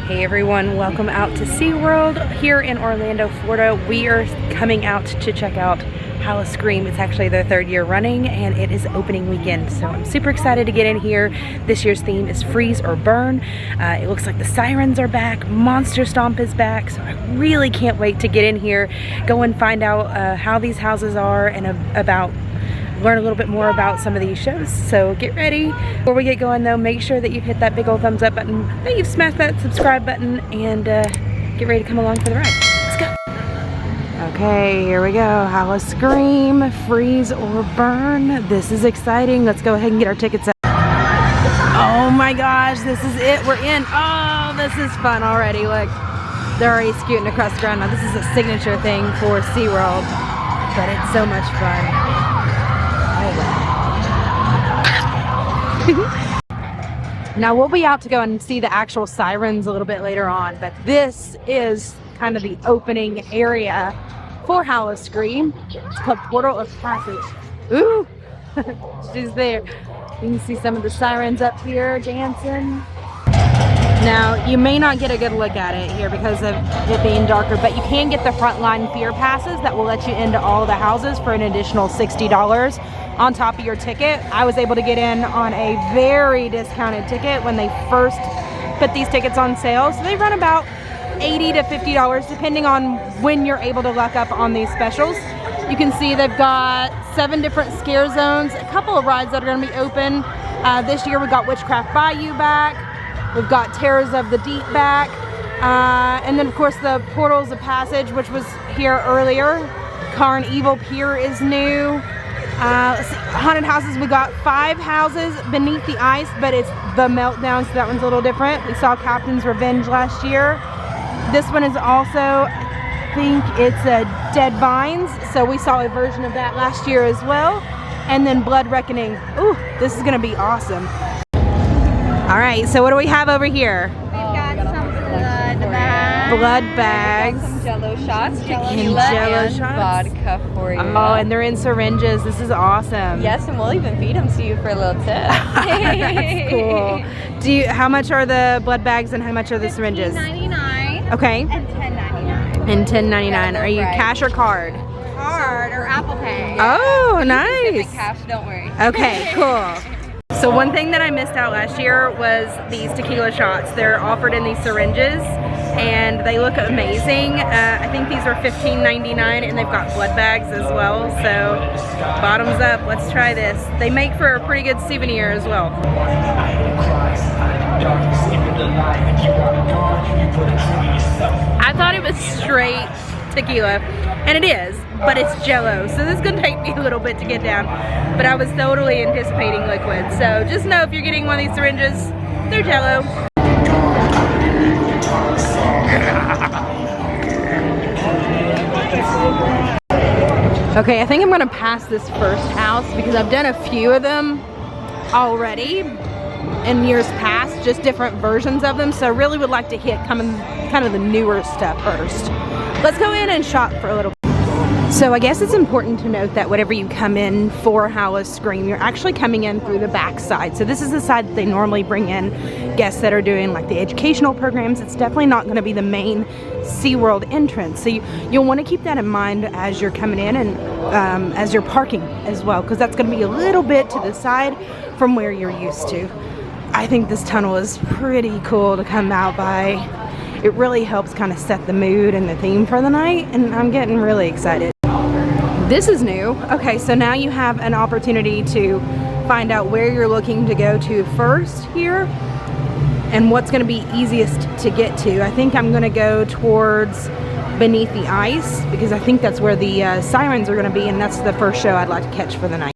Hey everyone, welcome out to SeaWorld here in Orlando, Florida. We are coming out to check out Howl O Scream. It's actually their 3rd year running and it is opening weekend. So I'm super excited to get in here. This year's theme is freeze or burn. It looks like the Sirens are back, Monster Stomp is back. So I really can't wait to get in here, go and find out how these houses are and learn a little bit more about some of these shows. So get ready. Before we get going though, make sure that you've hit that big old thumbs up button, that you've smashed that subscribe button, and get ready to come along for the ride. Let's go. Okay, here we go. Howl O Scream, freeze or burn. This is exciting. Let's go ahead and get our tickets out. Oh my gosh, this is it. We're in. Oh, this is fun already. Look, they're already scooting across the ground. Now this is a signature thing for SeaWorld, but it's so much fun. Now we'll be out to go and see the actual Sirens a little bit later on, but this is kind of the opening area for Howl O Scream. It's called Portal of Passage. Ooh, she's there. You can see some of the Sirens up here dancing. Now you may not get a good look at it here because of it being darker, but you can get the frontline fear passes that will let you into all the houses for an additional $60 on top of your ticket. I was able to get in on a very discounted ticket when they first put these tickets on sale. So they run about $80 to $50 depending on when you're able to luck up on these specials. You can see they've got 7 different scare zones, a couple of rides that are going to be open. This year we've got Witchcraft Bayou back. We've got Terrors of the Deep back. And then of course the Portals of Passage, which was here earlier. Carnival Pier is new. Let's see, haunted houses, we got 5 houses beneath the ice, but it's the Meltdown, so that one's a little different. We saw Captain's Revenge last year. This one is also, I think it's Dead Vines, so we saw a version of that last year as well. And then Blood Reckoning. Ooh, this is gonna be awesome. All right, so what do we have over here? We've got some blood bags. Some Jello shots, tequila and shots. Vodka for you. Oh, and they're in syringes. This is awesome. Yes, and we'll even feed them to you for a little tip. That's cool. How much are the blood bags and how much are the syringes? $15.99. Okay. And $10.99. And $10.99. Are you cash or card? Card or Apple Pay. Oh, nice. Cash, don't worry. Okay, cool. So one thing that I missed out last year was these tequila shots. They're offered in these syringes and they look amazing. I think these are $15.99 and they've got blood bags as well. So bottoms up, let's try this. They make for a pretty good souvenir as well. I thought it was straight tequila, and it is, but it's Jello, so this is gonna take me a little bit to get down, but I was totally anticipating liquid. So just know if you're getting one of these syringes, they're Jello. Okay, I think I'm gonna pass this first house because I've done a few of them already in years past, just different versions of them, so I really would like to hit kind of the newer stuff first. Let's go in and shop for a little bit. So I guess it's important to note that whenever you come in for Howl O Scream, you're actually coming in through the back side. So this is the side that they normally bring in guests that are doing like the educational programs. It's definitely not going to be the main SeaWorld entrance. So you'll want to keep that in mind as you're coming in and as you're parking as well, because that's going to be a little bit to the side from where you're used to. I think this tunnel is pretty cool to come out by. It really helps kind of set the mood and the theme for the night, and I'm getting really excited. This is new. Okay, so now you have an opportunity to find out where you're looking to go to first here and what's going to be easiest to get to. I think I'm going to go towards Beneath the Ice because I think that's where the Sirens are going to be, and that's the first show I'd like to catch for the night.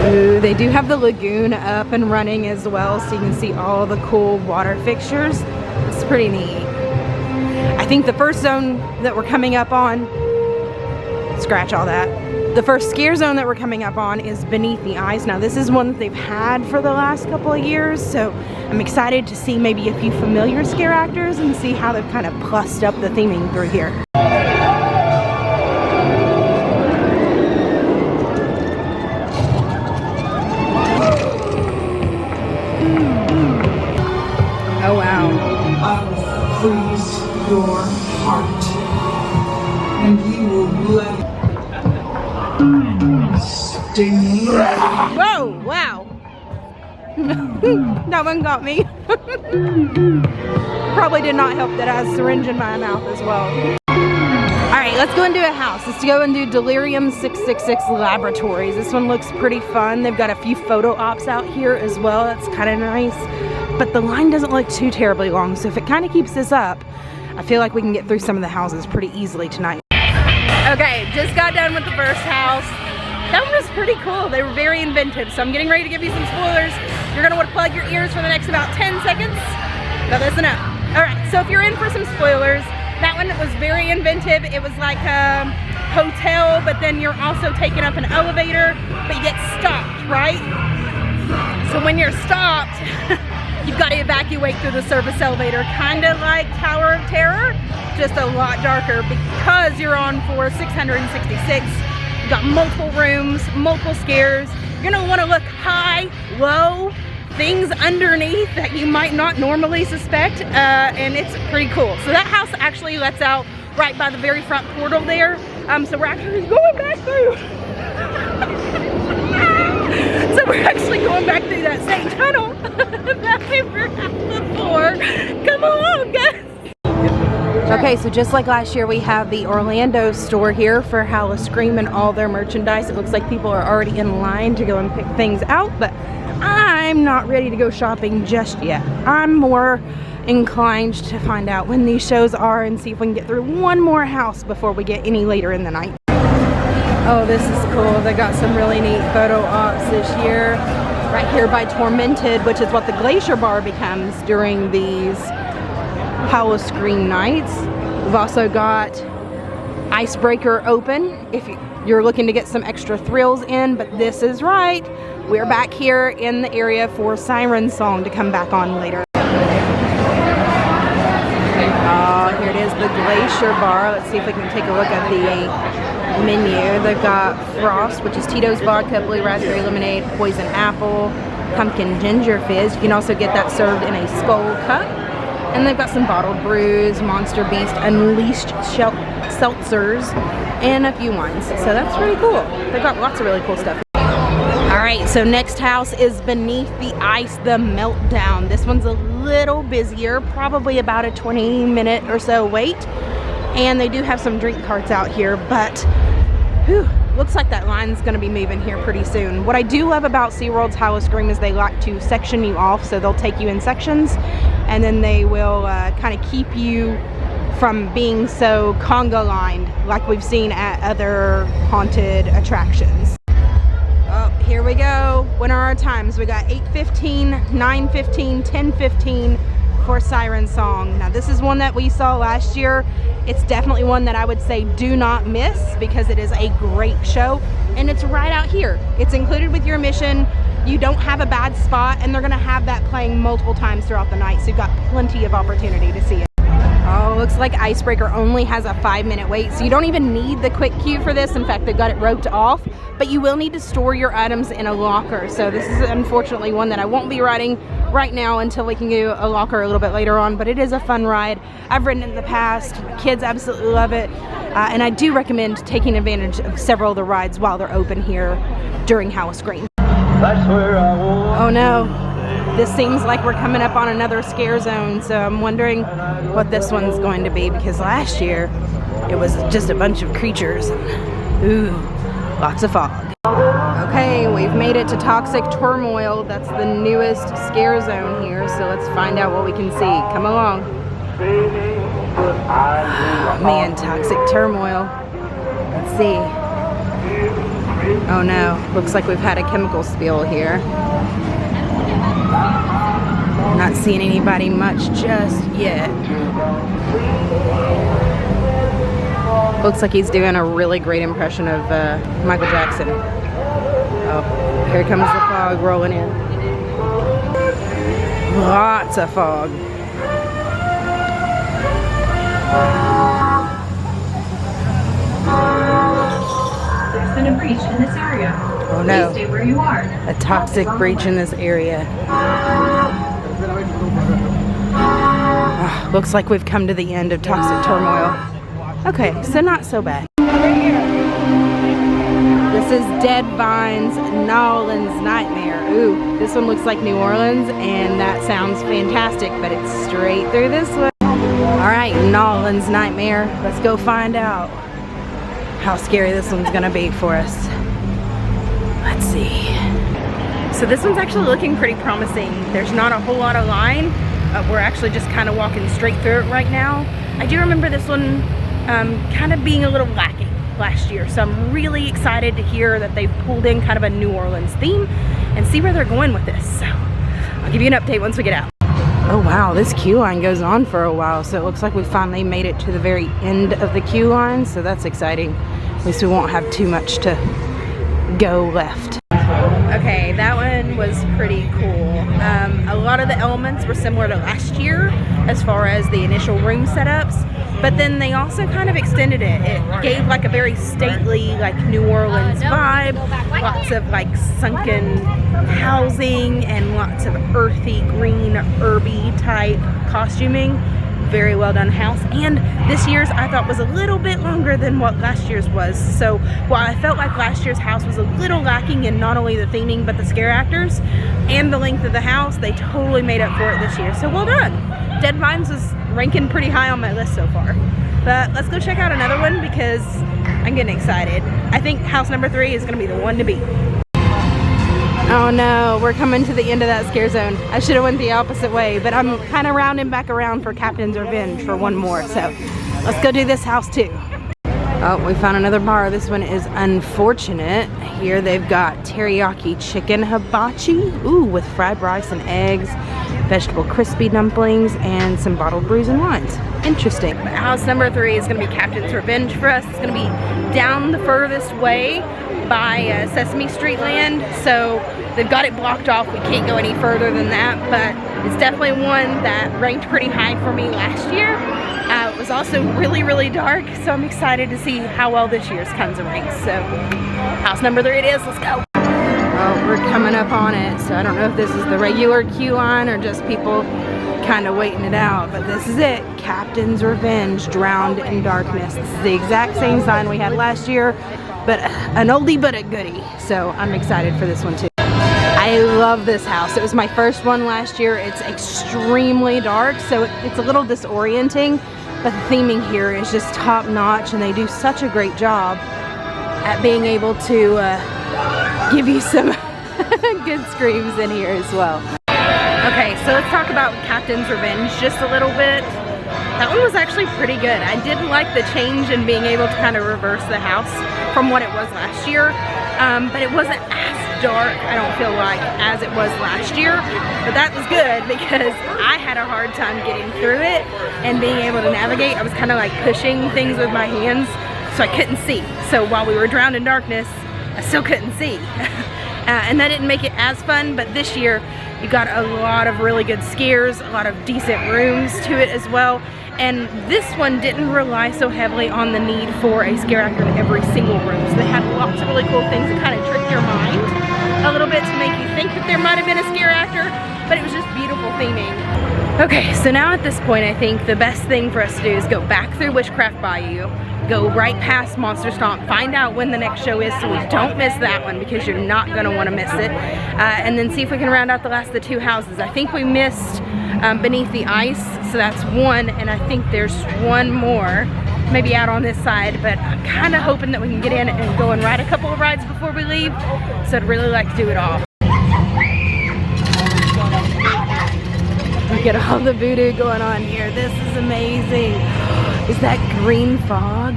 Ooh, they do have the lagoon up and running as well, so you can see all the cool water fixtures. It's pretty neat. I think the first zone that we're coming up on, scratch all that. The first scare zone that we're coming up on is Beneath the Ice. Now this is one that they've had for the last couple of years, so I'm excited to see maybe a few familiar scare actors and see how they've kind of plussed up the theming through here. Oh wow. freeze your heart, and you will let it sting. Whoa, wow. That one got me. Probably did not help that I had a syringe in my mouth as well. Alright, let's go and do a house. Let's go and do Delirium 666 Laboratories. This one looks pretty fun. They've got a few photo ops out here as well. That's kind of nice. But the line doesn't look too terribly long, so if it kind of keeps this up, I feel like we can get through some of the houses pretty easily tonight. Okay, just got done with the first house. That one was pretty cool. They were very inventive, so I'm getting ready to give you some spoilers. You're going to want to plug your ears for the next about 10 seconds. Now listen up. Alright, so if you're in for some spoilers, that one was very inventive. It was like a hotel, but then you're also taking up an elevator, but you get stopped, right? So when you're stopped, you've got to evacuate through the service elevator, kind of like Tower of Terror, just a lot darker because you're on floor 666. You've got multiple rooms, multiple scares. You're gonna want to look high, low, things underneath that you might not normally suspect, and it's pretty cool. So that house actually lets out right by the very front portal there. So we're actually going back through. So we're actually going back through that same tunnel that we were at before. Come along, guys. Okay, so just like last year, we have the Orlando store here for Howl O Scream and all their merchandise. It looks like people are already in line to go and pick things out, but I'm not ready to go shopping just yet. I'm more inclined to find out when these shows are and see if we can get through one more house before we get any later in the night. Oh, this is cool. They got some really neat photo ops this year. Right here by Tormented, which is what the Glacier Bar becomes during these Howl O Scream nights. We've also got Icebreaker open if you're looking to get some extra thrills in, but this is right. We're back here in the area for Siren song to come back on later. Oh, here it is, the Glacier Bar. Let's see if we can take a look at the menu. They've got Frost, which is Tito's vodka, blue raspberry lemonade, poison apple, pumpkin ginger fizz. You can also get that served in a skull cup. And they've got some bottled brews, Monster Beast, Unleashed seltzers, and a few wines. So that's pretty cool. They've got lots of really cool stuff. Alright, so next house is Beneath the Ice, the Meltdown. This one's a little busier, probably about a 20-minute or so wait. And they do have some drink carts out here, but whew, looks like that line's going to be moving here pretty soon. What I do love about SeaWorld's Howl O Scream is they like to section you off, so they'll take you in sections, and then they will kind of keep you from being so conga lined like we've seen at other haunted attractions. Oh, here we go. What are our times? We got 8:15, 9:15, 10:15 for Siren song. Now this is one that we saw last year. It's definitely one that I would say do not miss because it is a great show, and it's right out here. It's included with your admission. You don't have a bad spot, and they're gonna have that playing multiple times throughout the night, so you've got plenty of opportunity to see it. Oh, looks like Icebreaker only has a 5-minute wait, so you don't even need the quick queue for this. In fact, they've got it roped off, but you will need to store your items in a locker. So this is unfortunately one that I won't be riding right now until we can do a locker a little bit later on, but it is a fun ride. I've ridden it in the past. My kids absolutely love it, and I do recommend taking advantage of several of the rides while they're open here during Howl O Scream. Oh no. This seems like we're coming up on another scare zone, so I'm wondering what this one's going to be, because last year it was just a bunch of creatures and ooh, lots of fog. Okay, we've made it to Toxic Turmoil. That's the newest scare zone here, so let's find out what we can see. Come along. Oh man, Toxic Turmoil. Let's see. Oh no, looks like we've had a chemical spill here. Not seeing anybody much just yet. Looks like he's doing a really great impression of Michael Jackson. Oh, here comes the fog rolling in. Lots of fog. There's been a breach in this area. Oh no. Please stay where you are. A toxic breach in this area. Oh, Looks like we've come to the end of Toxic Turmoil. Okay, so not so bad. This is Dead Vines, Nolan's Nightmare. Ooh, this one looks like New Orleans, and that sounds fantastic, but it's straight through this way. Alright, Nolan's Nightmare. Let's go find out how scary this one's gonna be for us. Let's see. So this one's actually looking pretty promising. There's not a whole lot of line. We're actually just kind of walking straight through it right now. I do remember this one kind of being a little lacking last year, so I'm really excited to hear that they've pulled in kind of a New Orleans theme and see where they're going with this. So I'll give you an update once we get out. Oh wow, this queue line goes on for a while, so it looks like we finally made it to the very end of the queue line, so that's exciting. At least we won't have too much to go left. Okay, that one was pretty cool. A lot of the elements were similar to last year as far as the initial room setups, but then they also kind of extended it. It gave like a very stately, like New Orleans vibe, lots of like sunken housing and lots of earthy, green, herby type costuming. Very well done house, and this year's I thought was a little bit longer than what last year's was. So while I felt like last year's house was a little lacking in not only the theming but the scare actors and the length of the house, they totally made up for it this year. So well done. Dead Vines was ranking pretty high on my list so far. But let's go check out another one because I'm getting excited. I think house number 3 is gonna be the one to beat. Oh no, we're coming to the end of that scare zone. I should have went the opposite way, but I'm kind of rounding back around for Captain's Revenge for one more. So let's go do this house too. Oh, we found another bar. This one is Unfortunate. Here they've got teriyaki chicken hibachi, ooh, with fried rice and eggs, vegetable crispy dumplings, and some bottled brews and wines. Interesting. House number 3 is gonna be Captain's Revenge for us. It's gonna be down the furthest way by Sesame Street Land, so they've got it blocked off. We can't go any further than that, but it's definitely one that ranked pretty high for me last year. It was also really, really dark, so I'm excited to see how well this year's comes and ranks. So house number 3 it is. Let's go. Oh, we're coming up on it, so I don't know if this is the regular queue line or just people kind of waiting it out, but this is it. Captain's Revenge, Drowned in Darkness. This is the exact same sign we had last year, but an oldie but a goodie, so I'm excited for this one too. I love this house. It was my first one last year. It's extremely dark, so it's a little disorienting, but the theming here is just top notch, and they do such a great job at being able to give you some good screams in here as well. Okay, so let's talk about Captain's Revenge just a little bit. That one was actually pretty good. I did like the change in being able to kind of reverse the house from what it was last year, but it wasn't as dark, I don't feel like, as it was last year. But that was good because I had a hard time getting through it and being able to navigate. I was kind of like pushing things with my hands, so I couldn't see. So while we were drowned in darkness, I still couldn't see. And that didn't make it as fun, but this year you got a lot of really good scares, a lot of decent rooms to it as well. And this one didn't rely so heavily on the need for a scare actor in every single room. So they had lots of really cool things that kind of tricked your mind a little bit to make you think that there might have been a scare actor, but it was just beautiful theming. Okay, so now at this point, I think the best thing for us to do is go back through Witchcraft Bayou, go right past Monster Stomp, find out when the next show is so we don't miss that one because you're not gonna wanna miss it, and then see if we can round out the last of the 2 houses. I think we missed Beneath the Ice, so that's one, and I think there's one more maybe out on this side, but I'm kind of hoping that we can get in and go and ride a couple of rides before we leave, so I'd really like to do it all. Look at all the voodoo going on here. This is amazing. Is that green fog?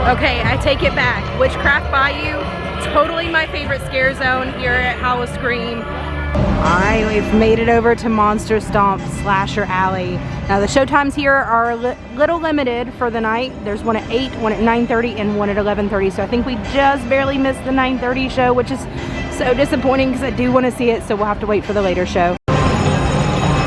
Okay, I take it back. Witchcraft Bayou, totally my favorite scare zone here at Howl O Scream. Alright, we've made it over to Monster Stomp Slasher Alley. Now the showtimes here are a little limited for the night. There's one at 8, one at 9:30, and one at 11:30. So I think we just barely missed the 9:30 show, which is so disappointing because I do want to see it, so we'll have to wait for the later show.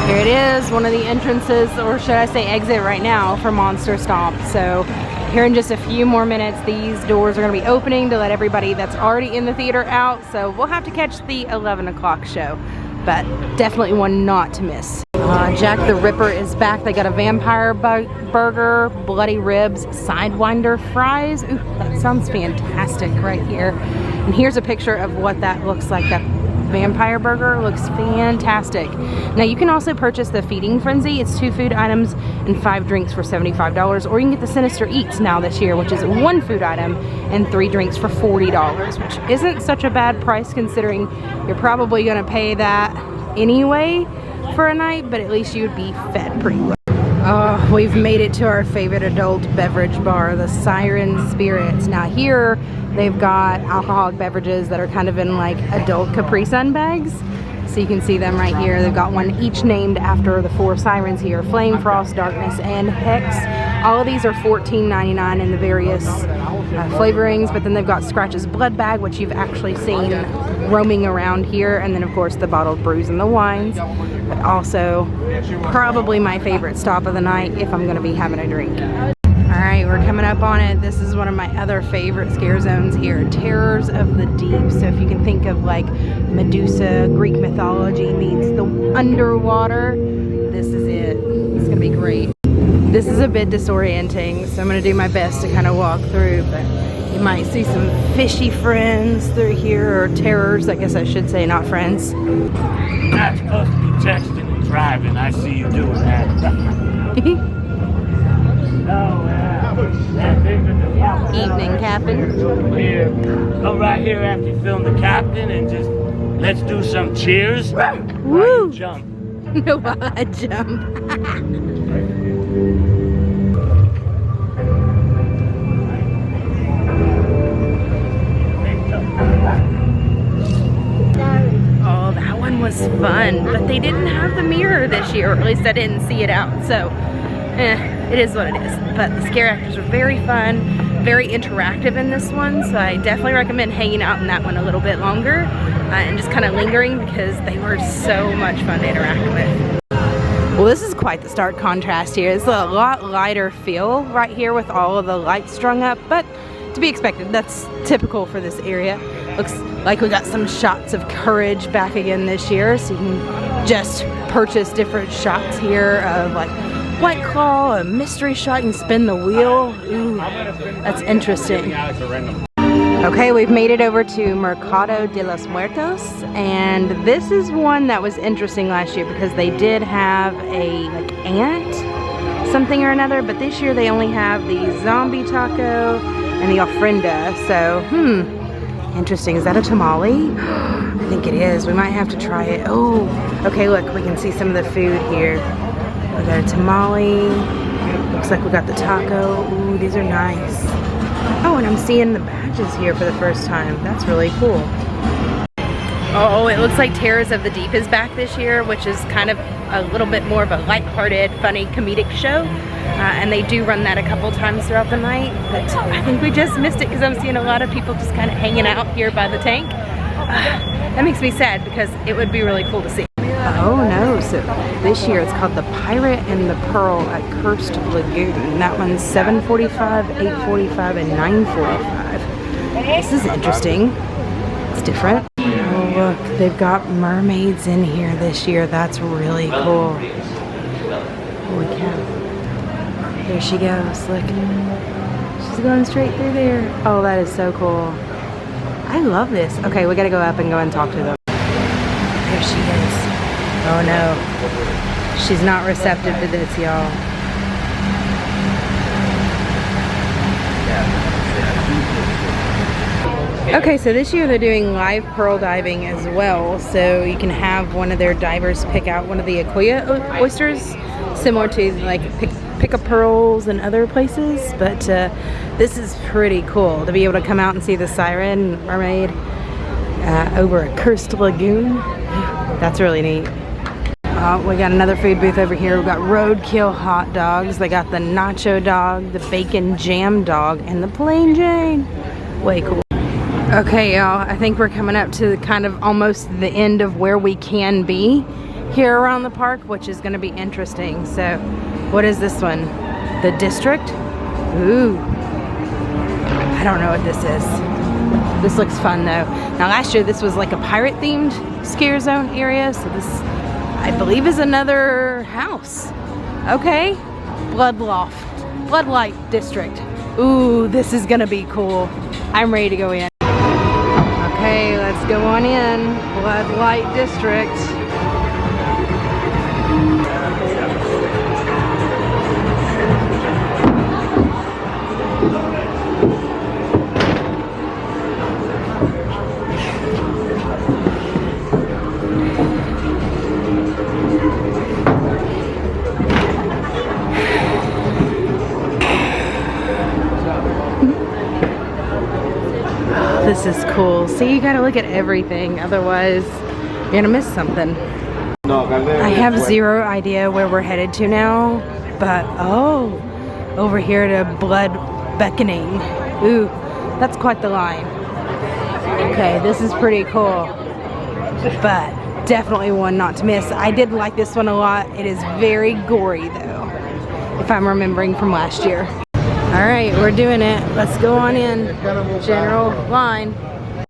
Here it is, one of the entrances, or should I say exit right now, for Monster Stomp. So Here in just a few more minutes, these doors are going to be opening to let everybody that's already in the theater out. So we'll have to catch the 11 o'clock show, but definitely one not to miss. Jack the Ripper is back. They got a vampire burger, bloody ribs, sidewinder fries. Ooh, that sounds fantastic right here. And here's a picture of what that looks like. That vampire burger looks fantastic. Now you can also purchase the Feeding Frenzy. It's 2 food items and 5 drinks for $75, or you can get the Sinister Eats now this year, which is 1 food item and 3 drinks for $40, which isn't such a bad price considering you're probably gonna pay that anyway for a night, but at least you'd be fed pretty well. Oh, we've made it to our favorite adult beverage bar, the Siren Spirits. Now here, they've got alcoholic beverages that are kind of in like adult Capri Sun bags. So you can see them right here. They've got one each named after the 4 sirens here: Flame, Frost, Darkness, and Hex. All of these are $14.99 in the various flavorings, but then they've got Scratch's Blood Bag, which you've actually seen roaming around here, and then of course the bottled brews and the wines, but also probably my favorite stop of the night if I'm going to be having a drink. Alright, we're coming up on it. This is one of my other favorite scare zones here, Terrors of the Deep. So if you can think of like Medusa, Greek mythology meets the underwater, this is it. It's going to be great. This is a bit disorienting, so I'm going to do my best to kind of walk through, but you might see some fishy friends through here, or terrors, I guess I should say, not friends. You're not supposed to be texting and driving. I see you doing that. Evening, Captain. Here, come right here after you film the captain and just let's do some cheers. Woo! Jump. No, I jump. Oh, that one was fun, but they didn't have the mirror this year, or at least I didn't see it out, so it is what it is. But the scare actors are very fun, very interactive in this one, so I definitely recommend hanging out in that one a little bit longer and just kind of lingering, because they were so much fun to interact with. Well, this is quite the stark contrast here. It's a lot lighter feel right here with all of the lights strung up, but to be expected. That's typical for this area. Looks like we got some shots of Courage back again this year, so you can just purchase different shots here of like White Claw, a mystery shot, and spin the wheel. Ooh, that's interesting. Okay, we've made it over to Mercado de los Muertos, and this is one that was interesting last year because they did have a like ant something or another, but this year they only have the zombie taco and the ofrenda. So interesting. Is that a tamale? I think it is. We might have to try it. Oh, okay, look, we can see some of the food here. We got a tamale. Looks like we got the taco. Ooh, these are nice. Oh, and I'm seeing the badges here for the first time. That's really cool. Oh, it looks like Terrors of the Deep is back this year, which is kind of a little bit more of a lighthearted, funny, comedic show. And they do run that a couple times throughout the night. But I think we just missed it because I'm seeing a lot of people just kind of hanging out here by the tank. That makes me sad because it would be really cool to see. Oh no, so this year it's called The Pirate and the Pearl at Cursed Lagoon. That one's $7.45, $8.45, and $9.45. This is interesting. It's different. Oh look, they've got mermaids in here this year. That's really cool. Holy cow. There she goes, look. She's going straight through there. Oh, that is so cool. I love this. Okay, we gotta go up and go and talk to them. There she is. Oh no, she's not receptive to this, y'all. Okay, so this year they're doing live pearl diving as well, so you can have one of their divers pick out one of the Aquia oysters, similar to like pick up pearls in other places, but this is pretty cool to be able to come out and see the Siren mermaid over a cursed lagoon. That's really neat. We got another food booth over here. We've got roadkill hot dogs. They got the nacho dog, the bacon jam dog, and the plain Jane. Way cool. Okay, y'all, I think we're coming up to kind of almost the end of where we can be here around the park, which is going to be interesting. So, what is this one? The District? Ooh. I don't know what this is. This looks fun though. Now last year this was like a pirate themed scare zone area, so this I believe is another house. Okay. Bloodlight District. Ooh, this is gonna be cool. I'm ready to go in. Okay, let's go on in. Bloodlight District. This is cool. See, you gotta look at everything, otherwise you're gonna miss something. I have zero idea where we're headed to now, but oh, over here to Blood Beckoning. Ooh, that's quite the line. Okay, this is pretty cool, but definitely one not to miss. I did like this one a lot. It is very gory though, if I'm remembering from last year. All right, we're doing it. Let's go on in. General line.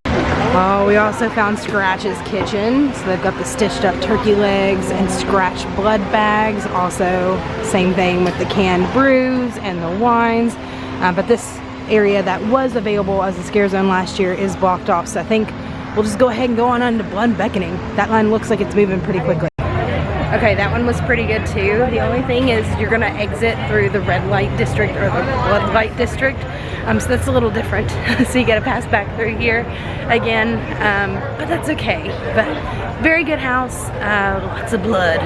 Oh, we also found Scratch's Kitchen. So they've got the stitched up turkey legs and Scratch blood bags. Also, same thing with the canned brews and the wines. But this area that was available as a scare zone last year is blocked off. So I think we'll just go ahead and go on to Blood Beckoning. That line looks like it's moving pretty quickly. Okay, that one was pretty good too. The only thing is you're gonna exit through the red light district or the blood light district. So that's a little different. So you gotta pass back through here again, but that's okay. But very good house, lots of blood,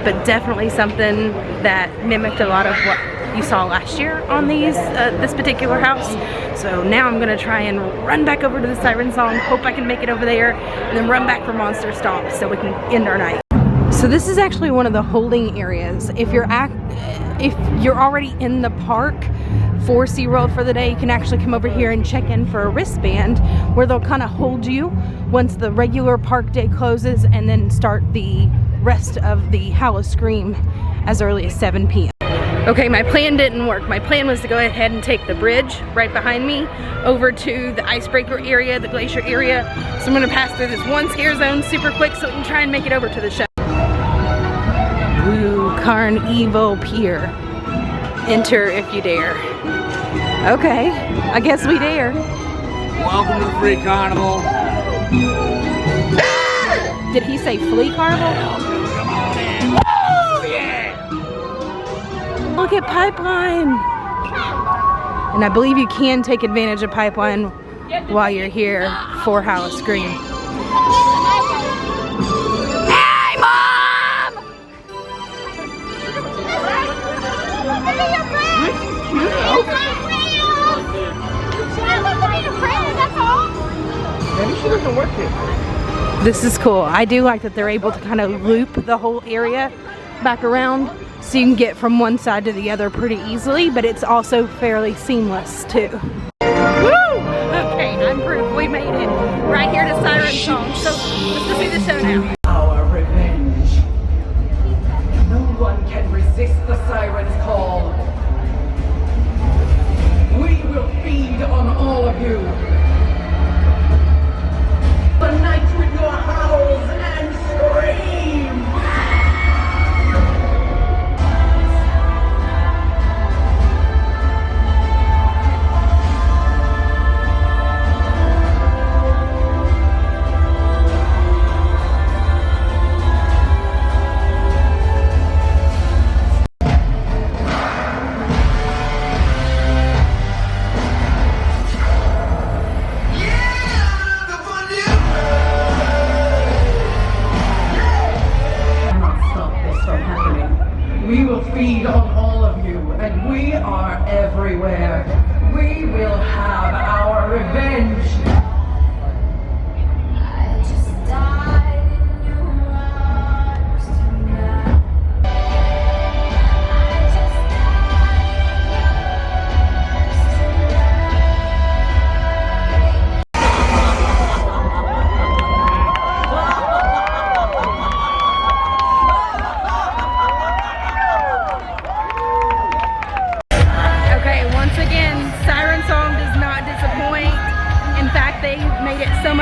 but definitely something that mimicked a lot of what you saw last year on these this particular house. So now I'm gonna try and run back over to the Siren song, hope I can make it over there, and then run back for Monster Stomp so we can end our night. So this is actually one of the holding areas. If you're already in the park for SeaWorld for the day, you can actually come over here and check in for a wristband where they'll kind of hold you once the regular park day closes and then start the rest of the Howl O Scream as early as 7 p.m. Okay, my plan didn't work. My plan was to go ahead and take the bridge right behind me over to the icebreaker area, the glacier area. So I'm gonna pass through this one scare zone super quick so we can try and make it over to the show. Ooh, Carnival Pier. Enter if you dare. Okay, I guess we dare. Welcome to the free carnival. Did he say flea carnival? Come on in. Oh yeah! Look at Pipeline. And I believe you can take advantage of Pipeline while you're here for Howl O Scream. Hey, Mom! Maybe she doesn't work here. This is cool. I do like that they're able to kind of loop the whole area back around so you can get from one side to the other pretty easily, but it's also fairly seamless too. Woo! Okay, I'm proof. We made it right here to Siren song. So let's go see the show now. Our revenge. No one can resist the siren's call. We will feed on all of you. The night with your howls and screams. We will feed on all of you, and we are everywhere. We will have our revenge.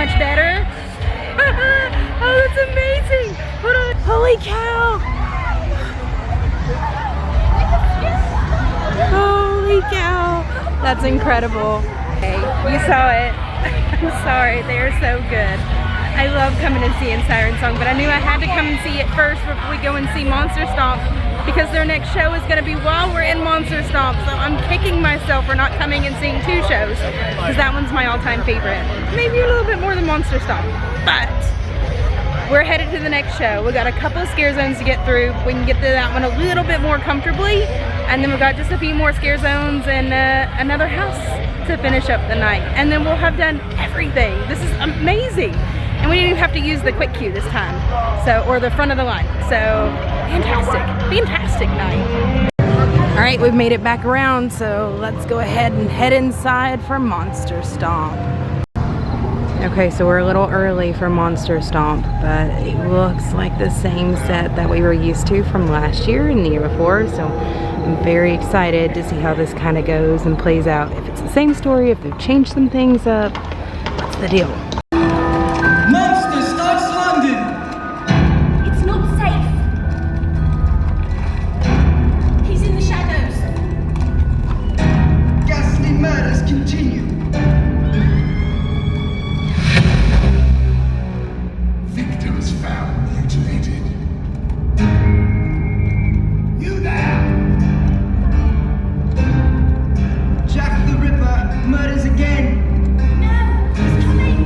much better. Oh, that's amazing. Hold on. Holy cow. Holy cow. That's incredible. Hey, you saw it. I'm sorry, they are so good. I love coming and seeing Siren Song, but I knew I had to come and see it first before we go and see Monster Stomp, because their next show is going to be while we're in Monster Stomp, so I'm kicking myself for not coming and seeing 2 shows, because that one's my all-time favorite. Maybe a little bit more than Monster Stomp, but we're headed to the next show. We got a couple of scare zones to get through. We can get through that one a little bit more comfortably, and then we've got just a few more scare zones and another house to finish up the night, and then we'll have done everything. This is amazing. And we didn't even have to use the quick queue this time, so, or the front of the line. So, fantastic, fantastic night. All right, we've made it back around, so let's go ahead and head inside for Monster Stomp. Okay, so we're a little early for Monster Stomp, but it looks like the same set that we were used to from last year and the year before, so I'm very excited to see how this kind of goes and plays out. If it's the same story, if they've changed some things up, what's the deal? Monster Stops London! It's not safe. He's in the shadows. Ghastly murders continue. Victims found mutilated. You there! Jack the Ripper murders again. No, he's coming.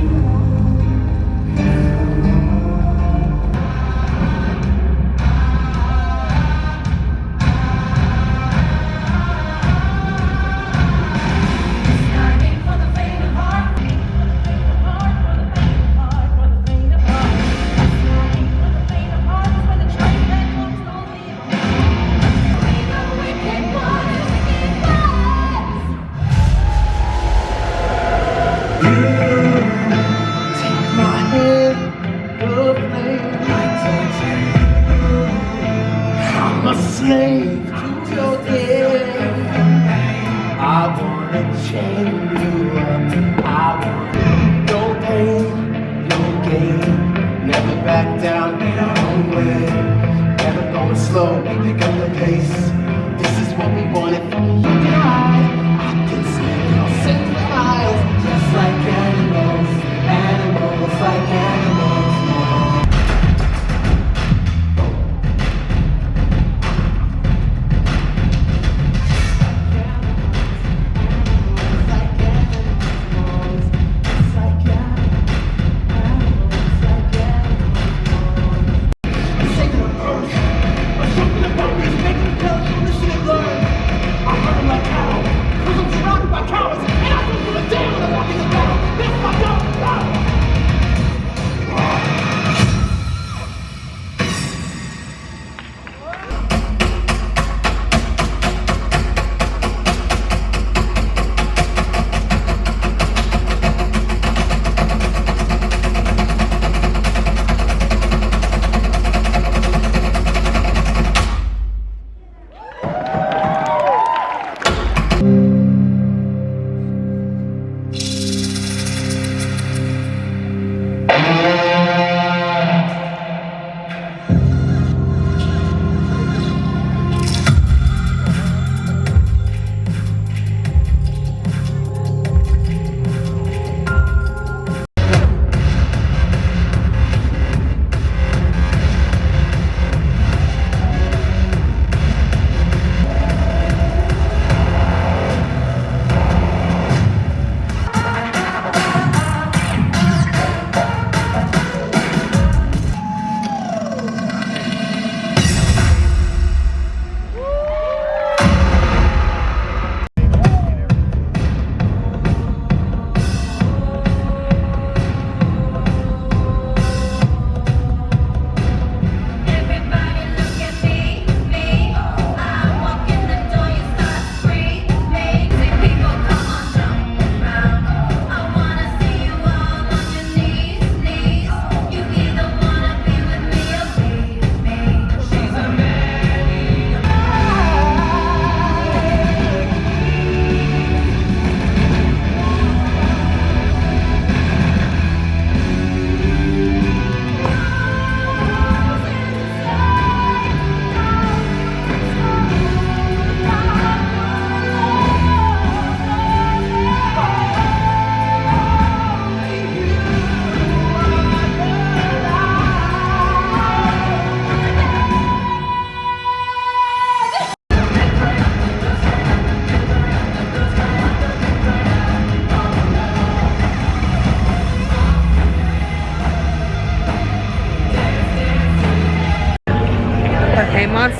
I'm a slave to your game. I wanna chain you up. I want no pain, no gain. Never back down in our own way. Never going slow, pick up the pace. This is what we wanted from you and I can see your sacred eyes, just like animals, animals like animals. Something about this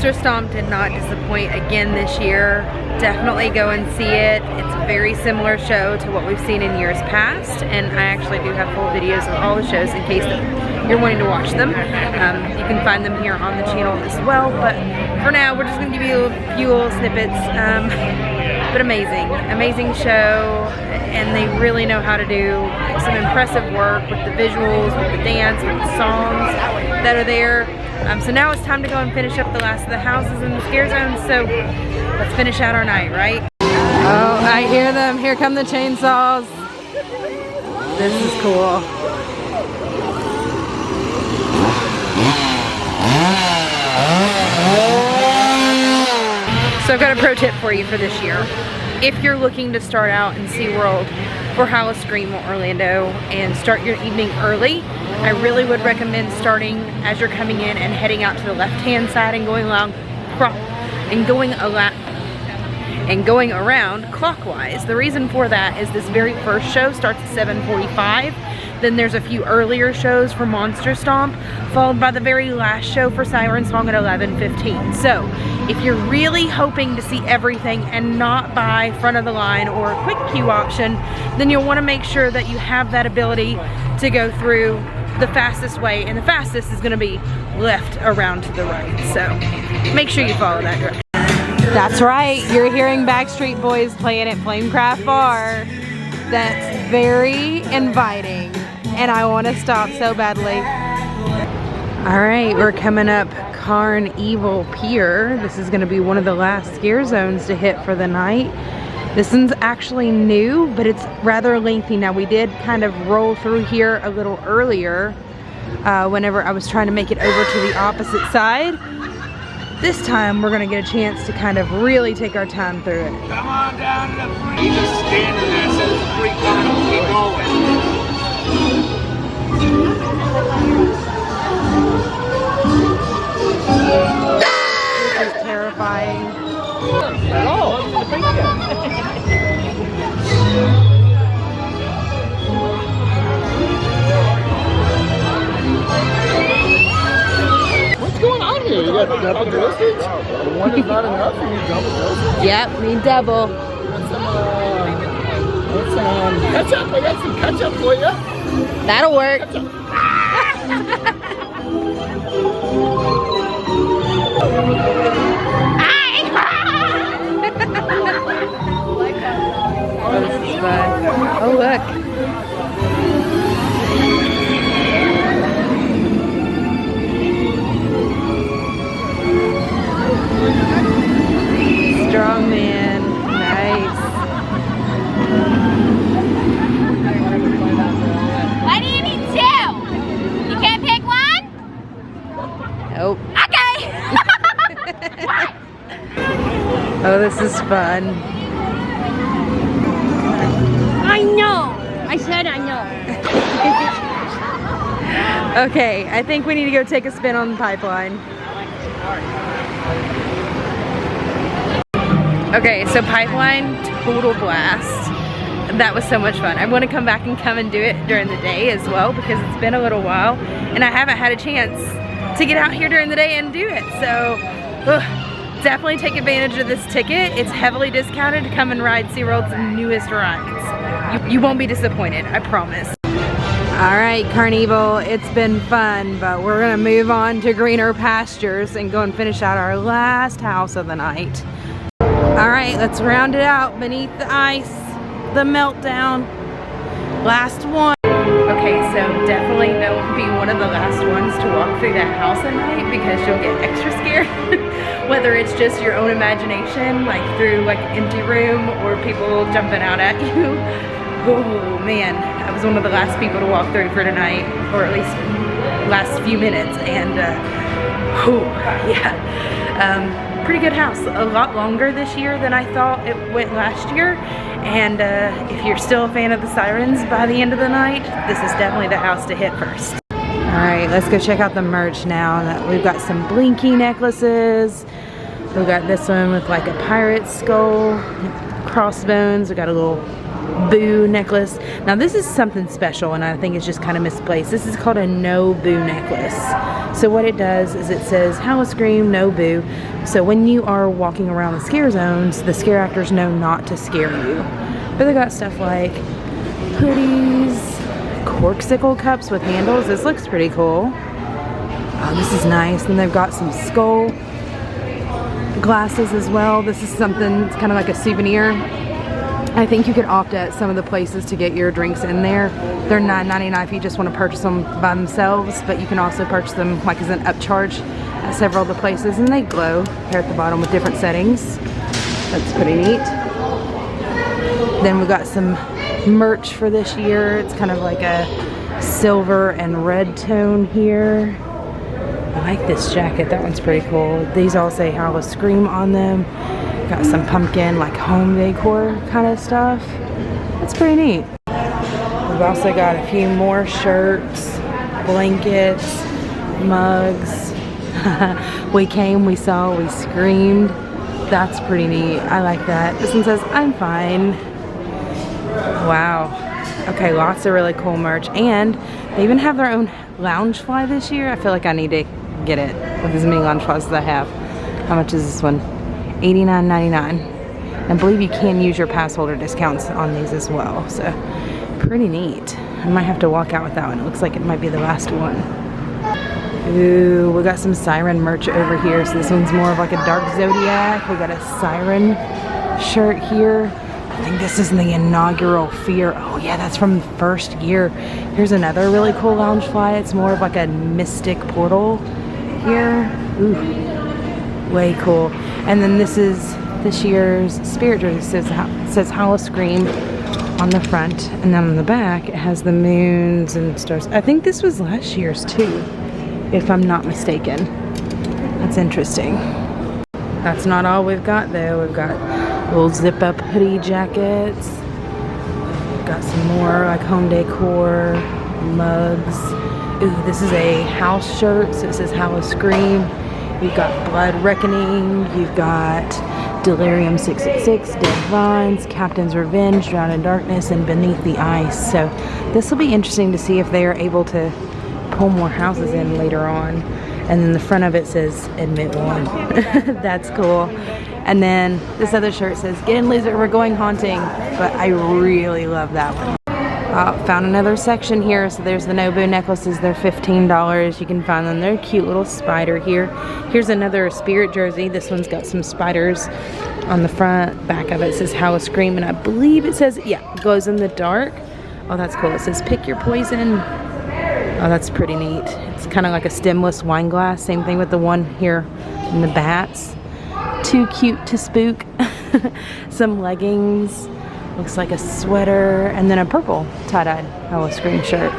Monster Stomp did not disappoint again this year. Definitely go and see it. It's a very similar show to what we've seen in years past, and I actually do have full videos of all the shows in case that you're wanting to watch them. You can find them here on the channel as well, but for now we're just going to give you a few little snippets. But amazing show, and they really know how to do some impressive work with the visuals, with the dance, with the songs that are there. So now it's time to go and finish up the last of the houses in the scare zone, so let's finish out our night, right? Oh, I hear them. Here come the chainsaws. This is cool. So I've got a pro tip for you for this year. If you're looking to start out in SeaWorld for Howl O Scream Orlando and start your evening early, I really would recommend starting as you're coming in and heading out to the left-hand side and going around clockwise. The reason for that is this very first show starts at 7:45. Then there's a few earlier shows for Monster Stomp, followed by the very last show for Siren Song at 11:15. So if you're really hoping to see everything and not buy front of the line or a quick queue option, then you'll want to make sure that you have that ability to go through the fastest way, and the fastest is going to be left around to the right. So make sure you follow that direction. That's right, you're hearing Backstreet Boys playing at Flamecraft Bar. That's very inviting, and I want to stop so badly. All right, we're coming up Carnival Pier. This is going to be one of the last scare zones to hit for the night. This one's actually new, but it's rather lengthy. Now, we did kind of roll through here a little earlier whenever I was trying to make it over to the opposite side. This time, we're gonna get a chance to kind of really take our time through it. Come on down to the free. You just standing there, so it's a free carnival. Keep going. This is terrifying. What's going on here? You got double dosage? One is not enough, you need double dosage? Yep, need double. What's ketchup? I got some ketchup for you. That'll work. Oh, this is fun. Oh, look. Strong man. Nice. Why do you need two? You can't pick one? Nope. Okay. Oh, this is fun. I know. I said I know. Okay, I think we need to go take a spin on the pipeline. Okay, so pipeline, total blast. That was so much fun. I want to come back and come and do it during the day as well, because it's been a little while and I haven't had a chance to get out here during the day and do it. So definitely take advantage of this ticket. It's heavily discounted to come and ride SeaWorld's newest rides. You won't be disappointed, I promise. All right, Carnival, it's been fun, but we're gonna move on to greener pastures and go and finish out our last house of the night. All right, let's round it out. Beneath the ice, the meltdown, last one. Okay, so definitely don't be one of the last ones to walk through that house at night, because you'll get extra scared. Whether it's just your own imagination, like through like an empty room, or people jumping out at you. Oh man, I was one of the last people to walk through for tonight, or at least last few minutes, and pretty good house. A lot longer this year than I thought it went last year, and if you're still a fan of the Sirens by the end of the night, this is definitely the house to hit first. Alright, let's go check out the merch now. We've got some blinky necklaces. We've got this one with like a pirate skull. crossbones. We got a little boo necklace. Now this is something special, and I think it's just kind of misplaced. This is called a no boo necklace. So what it does is it says Howl O Scream, no boo. So when you are walking around the scare zones, the scare actors know not to scare you. But they got stuff like hoodies, corksicle cups with handles. This looks pretty cool. Oh, this is nice. And they've got some skull glasses as well. This is something, it's kind of like a souvenir. I think you could opt at some of the places to get your drinks in there. They're $9.99 if you just want to purchase them by themselves, but you can also purchase them like as an upcharge at several of the places, and they glow here at the bottom with different settings. That's pretty neat. Then we've got some merch for this year. It's kind of like a silver and red tone here. I like this jacket. That one's pretty cool. These all say Howl O Scream on them. Got some pumpkin, like home decor kind of stuff. It's pretty neat. We've also got a few more shirts, blankets, mugs. We came, we saw, we screamed. That's pretty neat. I like that. This one says, I'm fine. Wow. Okay, lots of really cool merch. And they even have their own lounge fly this year. I feel like I need to get it with as many lounge flies as I have. How much is this one? $89.99. I believe you can use your pass holder discounts on these as well. So pretty neat. I might have to walk out with that one. It looks like it might be the last one. Ooh, we got some Siren merch over here. So this one's more of like a dark zodiac. We got a Siren shirt here. I think this is the inaugural Fear. Oh yeah, that's from the first year. Here's another really cool lounge fly. It's more of like a mystic portal here. Ooh, way cool. And then this is this year's spirit jersey. It says Howl O Scream on the front, and then on the back it has the moons and stars. I think this was last year's too, if I'm not mistaken. That's interesting. That's not all we've got though. We've got little zip up hoodie jackets. We've got some more like home decor, mugs. Ooh, this is a house shirt, so it says Howl O Scream. You've got Blood Reckoning, you've got Delirium 666, Dead Vines, Captain's Revenge, Drowned in Darkness, and Beneath the Ice. So this will be interesting to see if they are able to pull more houses in later on. And then the front of it says Admit One. That's cool. And then this other shirt says Get in Loser, we're going haunting. But I really love that one. Found another section here. So there's the Nobu necklaces. They're $15. You can find them. They're a cute little spider here. Here's another spirit jersey. This one's got some spiders on the front. Back of it says Howl O Scream, and I believe it says, yeah, glows in the dark. Oh, that's cool. It says Pick Your Poison. Oh, that's pretty neat. It's kind of like a stemless wine glass. Same thing with the one here in the bats. Too cute to spook. Some leggings. Looks like a sweater, and then a purple tie-dyed Howl O Scream shirt.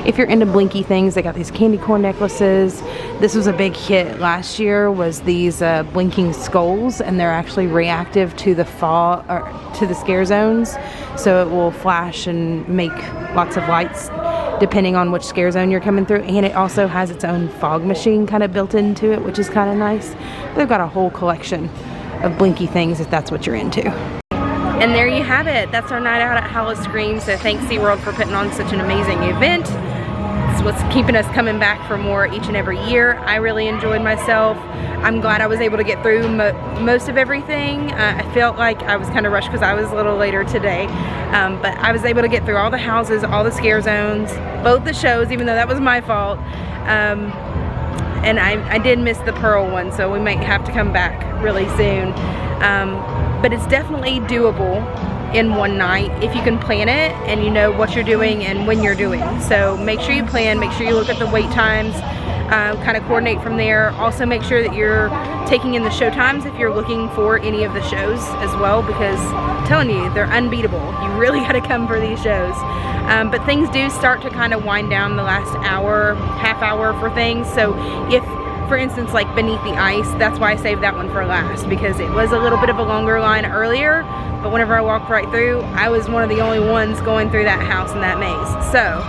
If you're into blinky things, they got these candy corn necklaces. This was a big hit last year, was these blinking skulls, and they're actually reactive to the fall or to the scare zones. So it will flash and make lots of lights depending on which scare zone you're coming through. And it also has its own fog machine kind of built into it, which is kind of nice. They've got a whole collection of blinky things if that's what you're into. And there you have it. That's our night out at Howl O Scream. So thanks SeaWorld for putting on such an amazing event. It's what's keeping us coming back for more each and every year. I really enjoyed myself. I'm glad I was able to get through most of everything. I felt like I was kind of rushed because I was a little later today. But I was able to get through all the houses, all the scare zones, both the shows, even though that was my fault. And I did miss the Pearl one, so we might have to come back really soon. But it's definitely doable in one night if you can plan it and you know what you're doing and when you're doing. So make sure you plan, make sure you look at the wait times, kind of coordinate from there. Also make sure that you're taking in the show times if you're looking for any of the shows as well, because I'm telling you, they're unbeatable. You really got to come for these shows. But things do start to kind of wind down the last hour, half hour for things. So if, for instance, like Beneath the Ice, that's why I saved that one for last, because it was a little bit of a longer line earlier, but whenever I walked right through, I was one of the only ones going through that house in that maze. So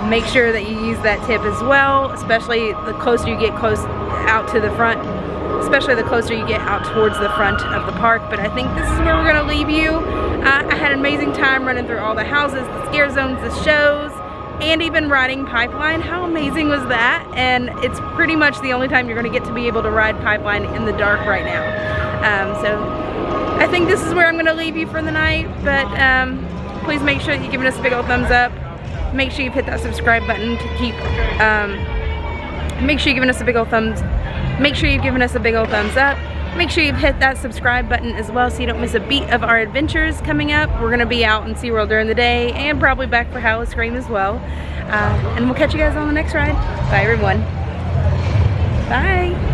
make sure that you use that tip as well, especially the closer you get close out to the front, especially the closer you get out towards the front of the park. But I think this is where we're gonna leave you. I had an amazing time running through all the houses, the scare zones, the shows, and even riding Pipeline. How amazing was that? And it's pretty much the only time you're gonna get to be able to ride Pipeline in the dark right now. So I think this is where I'm gonna leave you for the night, but please make sure that you're giving us a big old thumbs up. Make sure you've hit that subscribe button to keep, make sure you're giving us a big old thumbs, make sure you've given us a big old thumbs up. Make sure you've hit that subscribe button as well so you don't miss a beat of our adventures coming up. We're gonna be out in SeaWorld during the day and probably back for Howl O Scream as well. And we'll catch you guys on the next ride. Bye everyone. Bye.